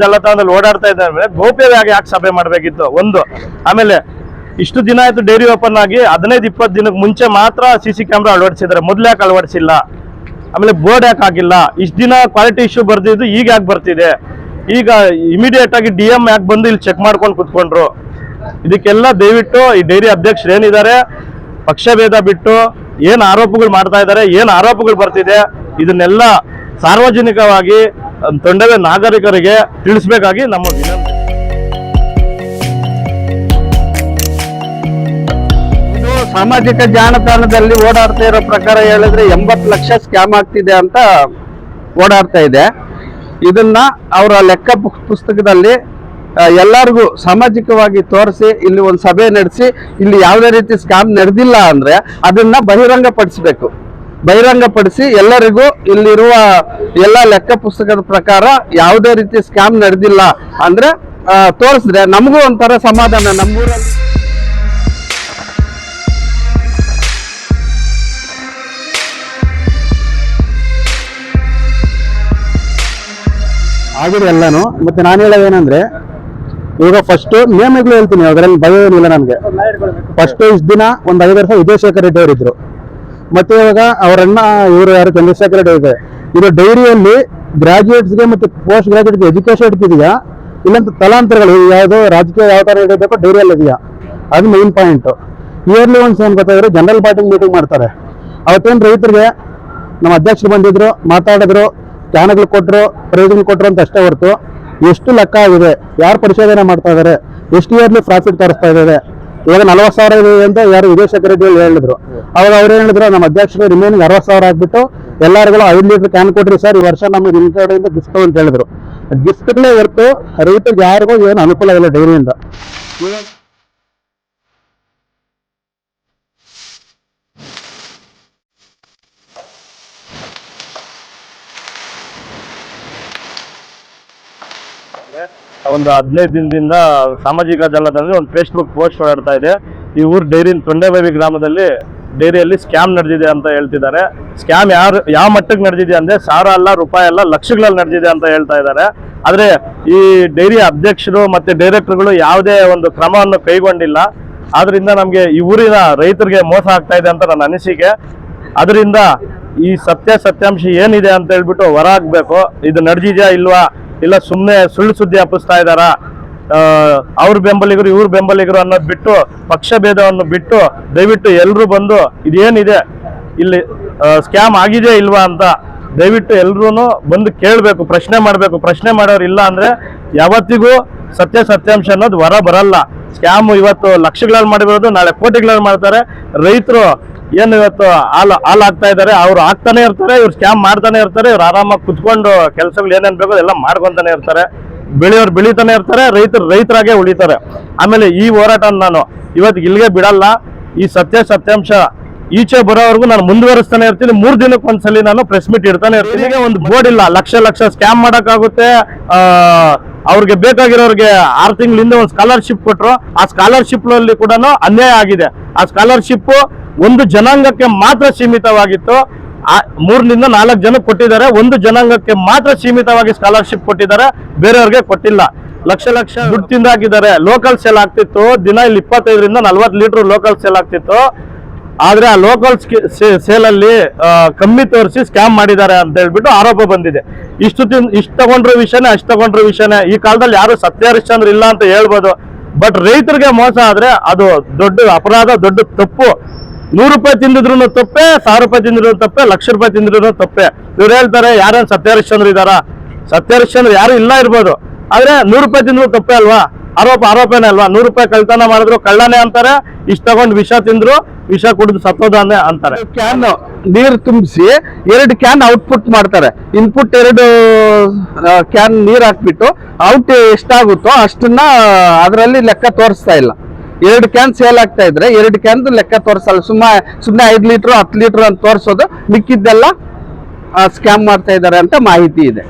ಜಾಲತಾಣದಲ್ಲಿ ಓಡಾಡ್ತಾ ಇದ್ದಾರೆ ಗೌಪ್ಯವಾಗಿ ಯಾಕೆ ಸಭೆ ಮಾಡಬೇಕಿತ್ತು ಒಂದು. ಆಮೇಲೆ ಇಷ್ಟು ದಿನ ಆಯ್ತು ಡೈರಿ ಓಪನ್ ಆಗಿ 15-20 ದಿನಕ್ಕೆ ಮುಂಚೆ ಮಾತ್ರ CC ಕ್ಯಾಮ್ರಾ ಅಳವಡಿಸಿದ್ದಾರೆ, ಮೊದ್ಲು ಯಾಕೆ ಅಳವಡಿಸಿಲ್ಲ? ಆಮೇಲೆ ಬೋರ್ಡ್ ಯಾಕೆ ಹಾಕಿಲ್ಲ? ಇಷ್ಟು ದಿನ ಕ್ವಾಲಿಟಿ ಇಶ್ಯೂ ಬರ್ದಿದ್ದು ಈಗ ಯಾಕೆ ಬರ್ತಿದೆ? ಈಗ ಇಮಿಡಿಯೇಟ್ ಆಗಿ DM ಯಾಕೆ ಬಂದು ಇಲ್ಲಿ ಚೆಕ್ ಮಾಡ್ಕೊಂಡು ಕುತ್ಕೊಂಡ್ರು? ಇದಕ್ಕೆಲ್ಲ ದಯವಿಟ್ಟು ಈ ಡೈರಿ ಅಧ್ಯಕ್ಷರು ಏನಿದ್ದಾರೆ ಪಕ್ಷಭೇದ ಬಿಟ್ಟು ಏನ್ ಆರೋಪಗಳು ಮಾಡ್ತಾ ಇದ್ದಾರೆ, ಏನ್ ಆರೋಪಗಳು ಬರ್ತಿದೆ, ಇದನ್ನೆಲ್ಲ ಸಾರ್ವಜನಿಕವಾಗಿ ತೊಂಡವೆ ನಾಗರಿಕರಿಗೆ ತಿಳಿಸಬೇಕಾಗಿ ನಮ್ಮ ವಿನಂತಿ. ಸಾಮಾಜಿಕ ಜಾಲತಾಣದಲ್ಲಿ ಓಡಾಡ್ತಾ ಇರೋ ಪ್ರಕಾರ ಹೇಳಿದ್ರೆ 80 ಲಕ್ಷ ಸ್ಕ್ಯಾಮ್ ಆಗ್ತಿದೆ ಅಂತ ಓಡಾಡ್ತಾ ಇದೆ. ಇದನ್ನ ಅವರ ಲೆಕ್ಕ ಪುಸ್ತಕದಲ್ಲಿ ಎಲ್ಲರಿಗೂ ಸಾಮಾಜಿಕವಾಗಿ ತೋರಿಸಿ ಇಲ್ಲಿ ಒಂದು ಸಭೆ ನಡೆಸಿ ಇಲ್ಲಿ ಯಾವುದೇ ರೀತಿ ಸ್ಕ್ಯಾಮ್ ನಡೆದಿಲ್ಲ ಅಂದ್ರೆ ಅದನ್ನ ಬಹಿರಂಗಪಡಿಸಬೇಕು. ಬಹಿರಂಗಪಡಿಸಿ ಎಲ್ಲರಿಗೂ ಇಲ್ಲಿರುವ ಎಲ್ಲ ಲೆಕ್ಕ ಪುಸ್ತಕದ ಪ್ರಕಾರ ಯಾವುದೇ ರೀತಿ ಸ್ಕ್ಯಾಮ್ ನಡೆದಿಲ್ಲ ಅಂದ್ರೆ ತೋರಿಸಿದ್ರೆ ನಮಗೂ ಒಂಥರ ಸಮಾಧಾನ. ನಮ್ಮೂರಲ್ಲಿ ಆಗಿದೆ ಎಲ್ಲಾನು. ಮತ್ತೆ ನಾನು ಹೇಳೋದೇನಂದ್ರೆ ಇವಾಗ ಫಸ್ಟ್ ನೇಮಗಳು ಹೇಳ್ತೀನಿ, ಅದರಲ್ಲಿ ಭಯ ಏನಿಲ್ಲ ನನಗೆ. ಫಸ್ಟ್ ಇಷ್ಟು ದಿನ ಒಂದು 5 ವರ್ಷ ವಿಜಯಶೇಖರ್ ರೆಡ್ಡಿ ಅವರಿದ್ರು. ಮತ್ತೆ ಇವಾಗ ಅವರನ್ನ ಇವರು ಯಾರು ಚಂದ್ರಶೇಖರ್ ರೆಡ್ಡಿ ಇದೆ. ಇದು ಡೈರಿಯಲ್ಲಿ ಗ್ರಾಜುಯೇಟ್ಸ್ಗೆ ಮತ್ತೆ ಪೋಸ್ಟ್ ಗ್ರಾಜುಯೇಟ್ಗೆ ಎಜುಕೇಶನ್ ಇಡ್ತಿದೆಯಾ ಇಲ್ಲಂತ ತಲಾಂತರಗಳು ಯಾವುದೋ ರಾಜಕೀಯ ಯಾವ ತರ ಇಡಬೇಕು ಡೈರಿಯಲ್ಲಿ ಇದೆಯಾ, ಅದು ಮೈನ್ ಪಾಯಿಂಟ್. ಇಯರ್ಲಿ ಒನ್ಸ್ ಏನ್ ಗೊತ್ತಾದ್ರೆ ಜನರಲ್ ಪಾರ್ಟಿ ಮೀಟಿಂಗ್ ಮಾಡ್ತಾರೆ. ಅವತ್ತೇನು ರೈತರಿಗೆ ನಮ್ಮ ಅಧ್ಯಕ್ಷರು ಬಂದಿದ್ರು, ಮಾತಾಡಿದ್ರು, ಕ್ಯಾನ್ಗಳು ಕೊಟ್ಟರು, ಪ್ರಯೋಜನ ಕೊಟ್ಟರು ಅಂತ ಅಷ್ಟೇ ಹೊರತು ಎಷ್ಟು ಲೆಕ್ಕ ಆಗಿದೆ, ಯಾರು ಪರಿಶೋಧನೆ ಮಾಡ್ತಾ ಇದ್ದಾರೆ, ಎಷ್ಟು ಇಯರ್ಲಿ ಪ್ರಾಫಿಟ್ ತೋರಿಸ್ತಾ ಇದ್ದಾರೆ. ಇವಾಗ 40,000 ಇದೆ ಅಂತ ಯಾರು ವಿದೇಶಕ ರೆಡ್ಡಿ ಹೇಳಿದ್ರು. ಅವಾಗ ಅವ್ರು ಹೇಳಿದ್ರು ನಮ್ಮ ಅಧ್ಯಕ್ಷರು ರಿಮೈನಿಂಗ್ 60,000 ಆಗ್ಬಿಟ್ಟು ಎಲ್ಲರಿಗೂ 5 ಲೀಟರ್ ಕ್ಯಾನ್ ಕೊಟ್ರಿ ಸರ್, ಈ ವರ್ಷ ನಮಗೆ ನಿಮ್ಮ ಕಡೆಯಿಂದ ಗಿಫ್ಟ್ ಅಂತ ಹೇಳಿದ್ರು. ಗಿಫ್ಟ್ಗಳೇ ಹೊರತು ರೈತರಿಗೆ ಯಾರಿಗೂ ಏನು ಅನುಕೂಲ ಇಲ್ಲ ಡೈರಿಯಿಂದ. ಒಂದು 15 ದಿನದಿಂದ ಸಾಮಾಜಿಕ ಜಾಲತಾಣದಲ್ಲಿ ಒಂದು Facebook ಪೋಸ್ಟ್ ಓಡಾಡ್ತಾ ಇದೆ. ಈ ಊರು ಡೈರಿ ತೊಂಡೆಬಾವಿ ಗ್ರಾಮದಲ್ಲಿ ಡೈರಿಯಲ್ಲಿ ಸ್ಕ್ಯಾಮ್ ನಡೆದಿದೆ ಅಂತ ಹೇಳ್ತಿದ್ದಾರೆ. ಸ್ಕ್ಯಾಮ್ ಯಾವ ಮಟ್ಟಕ್ಕೆ ನಡೆದಿದೆ ಅಂದ್ರೆ 1000 ಅಲ್ಲ, ರೂಪಾಯಿ ಅಲ್ಲ, ಲಕ್ಷಗಳಲ್ಲಿ ನಡೆದಿದೆ ಅಂತ ಹೇಳ್ತಾ ಇದ್ದಾರೆ. ಆದ್ರೆ ಈ ಡೈರಿ ಅಧ್ಯಕ್ಷರು ಮತ್ತೆ ಡೈರೆಕ್ಟರ್ಗಳು ಯಾವುದೇ ಒಂದು ಕ್ರಮವನ್ನು ಕೈಗೊಂಡಿಲ್ಲ. ಆದ್ರಿಂದ ನಮ್ಗೆ ಈ ಊರಿನ ರೈತರಿಗೆ ಮೋಸ ಆಗ್ತಾ ಇದೆ ಅಂತ ನನ್ನ ಅನಿಸಿಕೆ. ಅದರಿಂದ ಈ ಸತ್ಯಾಂಶ ಏನಿದೆ ಅಂತ ಹೇಳ್ಬಿಟ್ಟು ಹೊರ ಹಾಕ್ಬೇಕು. ಇದು ನಡೆದಿದ್ಯಾ ಇಲ್ವಾ, ಇಲ್ಲ ಸುಮ್ಮನೆ ಸುಳ್ಳು ಸುದ್ದಿ ಹಬ್ಬಿಸ್ತಾ ಇದ್ದಾರಾ, ಅವ್ರ ಬೆಂಬಲಿಗರು ಇವ್ರ ಬೆಂಬಲಿಗರು ಅನ್ನೋದು ಬಿಟ್ಟು, ಪಕ್ಷ ಭೇದವನ್ನು ಬಿಟ್ಟು ದಯವಿಟ್ಟು ಎಲ್ಲರೂ ಬಂದು ಇದೇನಿದೆ ಇಲ್ಲಿ ಸ್ಕ್ಯಾಮ್ ಆಗಿದೆ ಇಲ್ವಾ ಅಂತ ದಯವಿಟ್ಟು ಎಲ್ಲರೂ ಬಂದು ಕೇಳಬೇಕು, ಪ್ರಶ್ನೆ ಮಾಡಬೇಕು. ಪ್ರಶ್ನೆ ಮಾಡೋರು ಇಲ್ಲ ಅಂದ್ರೆ ಯಾವತ್ತಿಗೂ ಸತ್ಯಾಂಶ ಅನ್ನೋದು ಹೊರ ಬರಲ್ಲ. ಸ್ಕ್ಯಾಮ್ ಇವತ್ತು ಲಕ್ಷಗಳಲ್ಲಿ ಮಾಡಿರೋದು ನಾಳೆ ಕೋಟಿಗಳಲ್ಲಿ ಮಾಡ್ತಾರೆ. ರೈತರು ಏನು ಇವತ್ತು ಹಾಲು ಆಗ್ತಾ ಇದ್ದಾರೆ, ಅವ್ರು ಆಗ್ತಾನೆ ಇರ್ತಾರೆ, ಇವ್ರು ಸ್ಕ್ಯಾಮ್ ಮಾಡ್ತಾನೆ ಇರ್ತಾರೆ. ಇವ್ರು ಆರಾಮಾಗಿ ಕುತ್ಕೊಂಡು ಕೆಲಸಗಳು ಏನೇನು ಬೇಕೋ ಎಲ್ಲ ಮಾಡ್ಕೊಂತಾನೆ ಇರ್ತಾರೆ. ಬೆಳೆಯೋರು ಬೆಳೀತಾನೆ ಇರ್ತಾರೆ, ರೈತರಾಗೆ ಉಳಿತಾರೆ. ಆಮೇಲೆ ಈ ಹೋರಾಟ ನಾನು ಇವತ್ತು ಇಲ್ಲಿಗೆ ಬಿಡಲ್ಲ. ಈ ಸತ್ಯಾಂಶ ಈಚೆ ಬರೋವರೆಗೂ ನಾನು ಮುಂದುವರಿಸ್ತಾನೆ ಇರ್ತೀನಿ. 3 ದಿನಕ್ಕೆ ಒಂದ್ಸಲಿ ನಾನು ಪ್ರೆಸ್ ಮೀಟ್ ಇಡ್ತಾನೆ ಇರ್ತೀನಿ. ಒಂದು ಬೋರ್ಡ್ ಇಲ್ಲ, ಲಕ್ಷ ಸ್ಕ್ಯಾಮ್ ಮಾಡೋಕ್ಕಾಗುತ್ತೆ. ಅವ್ರಿಗೆ ಬೇಕಾಗಿರೋರಿಗೆ 6 ತಿಂಗಳಿಂದ ಒಂದು ಸ್ಕಾಲರ್ಶಿಪ್ ಕೊಟ್ಟರು. ಆ ಸ್ಕಾಲರ್ಶಿಪ್ ನಲ್ಲಿ ಕೂಡ ಅನ್ಯಾಯ ಆಗಿದೆ. ಆ ಸ್ಕಾಲರ್ಶಿಪ್ ಒಂದು ಜನಾಂಗಕ್ಕೆ ಮಾತ್ರ ಸೀಮಿತವಾಗಿತ್ತು. 3 ರಿಂದ 4 ಜನಕ್ಕೆ ಕೊಟ್ಟಿದ್ದಾರೆ. ಒಂದು ಜನಾಂಗಕ್ಕೆ ಮಾತ್ರ ಸೀಮಿತವಾಗಿ ಸ್ಕಾಲರ್ಶಿಪ್ ಕೊಟ್ಟಿದ್ದಾರೆ, ಬೇರೆಯವ್ರಿಗೆ ಕೊಟ್ಟಿಲ್ಲ. ಲಕ್ಷ ದುಡ್ಡು ತಿಂದು ಹಾಕಿದ್ದಾರೆ. ಲೋಕಲ್ ಸೇಲ್ ಆಗ್ತಿತ್ತು ದಿನ ಇಲ್ಲಿ 25 ರಿಂದ 40 ಲೀಟರ್ ಲೋಕಲ್ ಸೇಲ್ ಆಗ್ತಿತ್ತು. ಆದ್ರೆ ಆ ಲೋಕಲ್ ಸೇಲ್ ಅಲ್ಲಿ ಕಮ್ಮಿ ತೋರಿಸಿ ಸ್ಕ್ಯಾಮ್ ಮಾಡಿದ್ದಾರೆ ಅಂತ ಹೇಳ್ಬಿಟ್ಟು ಆರೋಪ ಬಂದಿದೆ. ಇಷ್ಟು ತಗೊಂಡ್ರ ವಿಷಯನೇ, ಅಷ್ಟು ತಗೊಂಡ್ರ ವಿಷಯನೇ. ಈ ಕಾಲದಲ್ಲಿ ಯಾರು ಸತ್ಯಹರಿಶ್ಚಂದ್ರ ಇಲ್ಲ ಅಂತ ಹೇಳ್ಬೋದು. ಬಟ್ ರೈತರಿಗೆ ಮೋಸ ಆದ್ರೆ ಅದು ದೊಡ್ಡ ಅಪರಾಧ, ದೊಡ್ಡ ತಪ್ಪು. 100 ರೂಪಾಯಿ ತಿಂದಿದ್ರು ತಪ್ಪೆ, 1000 ರೂಪಾಯಿ ತಿಂದಿದ್ರು ತಪ್ಪೆ, ಲಕ್ಷ ರೂಪಾಯಿ ತಿಂದಿದ್ರು ತಪ್ಪೆ. ಇವ್ರು ಹೇಳ್ತಾರೆ ಯಾರೇನು ಸತ್ಯಹರಿಶ್ಚಂದ್ರ ಇದಾರ? ಸತ್ಯಹರಿಶ್ಚಂದ್ರ ಯಾರು ಇಲ್ಲ ಇರ್ಬೋದು, ಆದ್ರೆ 100 ರೂಪಾಯಿ ತಿಂದ್ರು ತಪ್ಪೆ ಅಲ್ವಾ? ಆರೋಪನೇ ಅಲ್ವಾ? 100 ರೂಪಾಯಿ ಕಳ್ತನ ಮಾಡಿದ್ರು ಕಳ್ಳನೇ ಅಂತಾರೆ, ಇಷ್ಟ ತಗೊಂಡು ವಿಷ ತಿಂದ್ರು ವಿಷ ಕುಡಿದು ಸತ್ತೋದಾನೆ ಅಂತಾರೆ. ಕ್ಯಾನ್ ನೀರು ತುಂಬಿಸಿ 2 ಕ್ಯಾನ್ ಔಟ್ಪುಟ್ ಮಾಡ್ತಾರೆ. ಇನ್ಪುಟ್ 2 ಕ್ಯಾನ್ ನೀರು ಹಾಕ್ಬಿಟ್ಟು ಔಟ್ ಎಷ್ಟಾಗುತ್ತೋ ಅಷ್ಟನ್ನ ಅದರಲ್ಲಿ ಲೆಕ್ಕ ತೋರಿಸ್ತಾ ಇಲ್ಲ. 2 ಕ್ಯಾನ್ ಸೇಲ್ ಆಗ್ತಾ ಇದ್ರೆ 2 ಕ್ಯಾನ್ ಲೆಕ್ಕ ತೋರಿಸಲ್ಲ. ಸುಮ್ಮನೆ 5 ಲೀಟರ್ 10 ಲೀಟರ್ ಅಂತ ತೋರಿಸೋದು, ಮಿಕ್ಕಿದ್ದೆಲ್ಲ ಸ್ಕ್ಯಾಮ್ ಮಾಡ್ತಾ ಇದ್ದಾರೆ ಅಂತ ಮಾಹಿತಿ ಇದೆ.